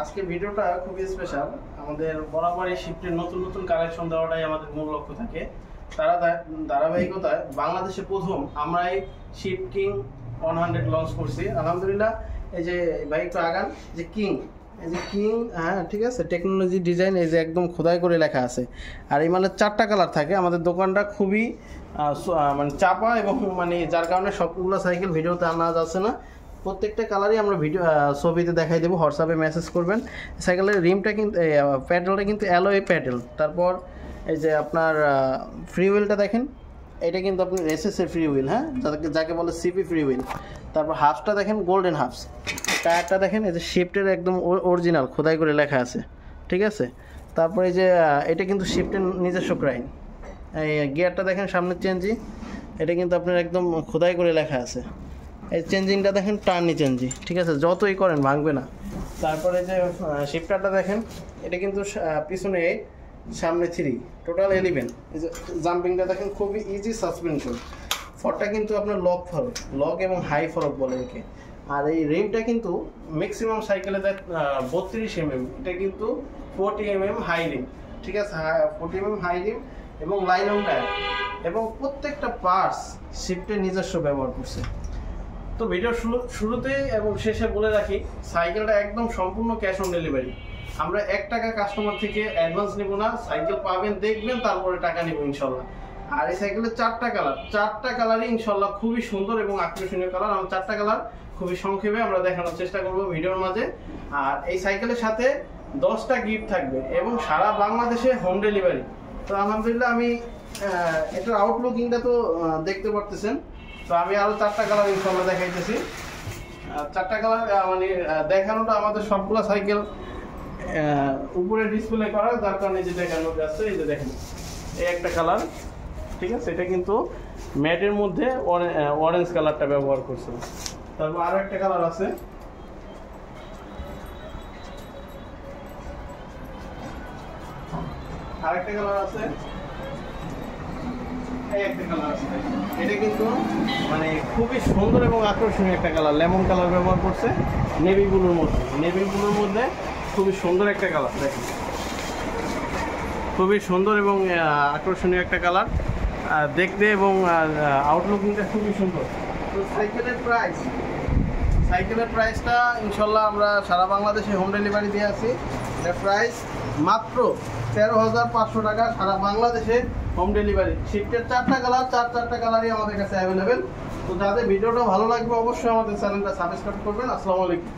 আজকের ভিডিওটা খুবই স্পেশাল। আমাদের বরাবরই শিফটের নতুন নতুন কালেকশন দেওয়াটাই আমাদের মূল লক্ষ্য থাকে। তারা ধারাবাহিকতায় বাংলাদেশে প্রথম আমরাই শিফট কিং 100 লঞ্চ করছি আলহামদুলিল্লাহ। এই যে ভাই একটু আগান, যে কিং, এই যে কিং, হ্যাঁ ঠিক আছে, টেকনোলজি ডিজাইন, এই যে একদম খোদাই করে লেখা আছে। আর এই মালের 4টা কালার থাকে। আমাদের দোকানটা খুবই মানে চাপা এবং মানে যার কারণে সবগুলো সাইকেল ভিডিওতে আনা যাচ্ছে না। প্রত্যেকটা কালারই আমরা ভিডিও ছবিতে দেখাই দেবো, হোয়াটসঅ্যাপে মেসেজ করবেন। সাইকেলের রিমটা কিন্তু প্যাডেলটা কিন্তু অ্যালয় প্যাডেল। তারপর এই যে আপনার ফ্রি হুইলটা দেখেন, এটা কিন্তু আপনার এসএসের ফ্রি হুইল, হ্যাঁ, যাকে বলে সিপি ফ্রি হুইল। তারপর হাফসটা দেখেন গোল্ডেন হাফস। টায়ারটা দেখেন এই যে শিফটের একদম অরিজিনাল খোদাই করে লেখা আছে, ঠিক আছে। তারপরে এই যে এটা কিন্তু শিফটের নিজস্ব ক্রাইন। এই গিয়ারটা দেখেন সামনের চেঞ্জি, এটা কিন্তু আপনার একদম খোদাই করে লেখা আছে। এই চেঞ্জিংটা দেখেন টার্নি চেঞ্জি, ঠিক আছে, যতই করেন ভাঙবে না। তারপরে যে শিফটারটা দেখেন, এটা কিন্তু পিছনে 8 সামনে 3, টোটাল 11। এই যে জাম্পিংটা দেখেন খুবই ইজি সাসপেনশন। ফরটা কিন্তু আপনার লক এবং হাই ফরক বলে একে। আর এই রিমটা কিন্তু ম্যাক্সিমাম সাইকেলে 32 mm, এটা কিন্তু 40 mm হাই রিম, ঠিক আছে, 40 mm হাই রিম এবং লাইনন টায়ার, এবং প্রত্যেকটা পার্টস শিফটের নিজস্ব ব্যবহার করছে। তো ভিডিও শুরুতেই এবং শেষে বলে রাখি, সাইকেলটা একদম সম্পূর্ণ ক্যাশ অন ডেলিভারি। আমরা 1 টাকা কাস্টমার থেকে অ্যাডভান্স নেব না। সাইকেল পাবেন, দেখবেন, তারপরে টাকা নেব ইনশাল্লাহ। আর এই সাইকেলের 4টা কালার, 4টা কালারই ইনশাল্লাহ খুবই সুন্দর এবং আকর্ষণীয় কালার। আমরা 4টা কালার খুবই সংক্ষেপে আমরা দেখানোর চেষ্টা করব ভিডিওর মাঝে। আর এই সাইকেলের সাথে 10টা গিফট থাকবে এবং সারা বাংলাদেশে হোম ডেলিভারি। তো আলহামদুলিল্লাহ আমি এটার আউটলুকিংটা তো দেখতে পারতেছেন। তো আমি আরো 4টা কালার ইনশাল্লাহ দেখাইতেছি। 4টা কালার মানে দেখানোটা আমাদের সবগুলা সাইকেল উপরে ডিসপ্লে করা, যার কারণে যে দেখানো যাচ্ছে। এই যে দেখেন, এই একটা কালার, ঠিক আছে, এটা কিন্তু ম্যাটের মধ্যে অরেঞ্জ কালারটা ব্যবহার করছে। তারপর আরো একটা কালার আছে, আরেকটা কালার আছে, এই একটা কালার আছে। এটা কিন্তু মানে খুবই সুন্দর এবং আকর্ষণীয় একটা কালার, লেমন কালার ব্যবহার করছে নেভি ব্লুর মধ্যে। নেভি ব্লুর মধ্যে খুবই সুন্দর একটা কালার, দেখেন খুবই সুন্দর এবং আকর্ষণীয় একটা কালার দেখতে, এবং আউটলুকিংটা খুবই সুন্দর। তো সাইকেলের প্রাইসটা ইনশাল্লাহ আমরা সারা বাংলাদেশে হোম ডেলিভারি দিয়ে আছি। এটার প্রাইস মাত্র 13,500 টাকা, সারা বাংলাদেশে হোম ডেলিভারি। শিফটের 4টা কালার, 4টা কালারই আমাদের কাছে অ্যাভেলেবেল। তো যাদের ভিডিওটা ভালো লাগবে অবশ্যই আমাদের চ্যানেলটা সাবস্ক্রাইব করবেন। আসসালামু আলাইকুম।